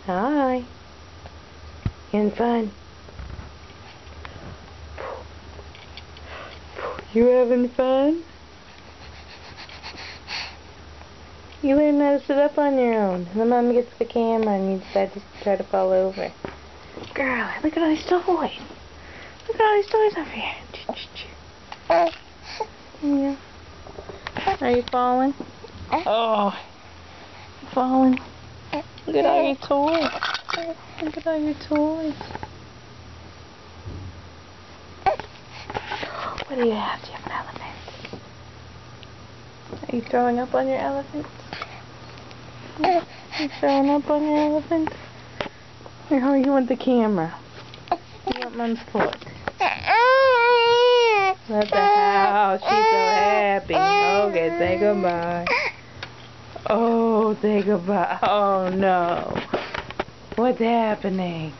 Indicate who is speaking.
Speaker 1: Hi. Having fun? You having fun? You learn how to sit up on your own. And then Mom gets the camera and you decide to try to fall over. Girl, look at all these toys. Look at all these toys over here. Yeah. Are you falling? Oh. You falling? Look at all your toys. Look at all your toys. What do you have? Do you have an elephant? Are you throwing up on your elephant? You throwing up on your elephant? Or how you want the camera? You want Mom's foot? What the hell? She's so happy. Okay, say goodbye. Oh, say goodbye. Oh no. What's happening?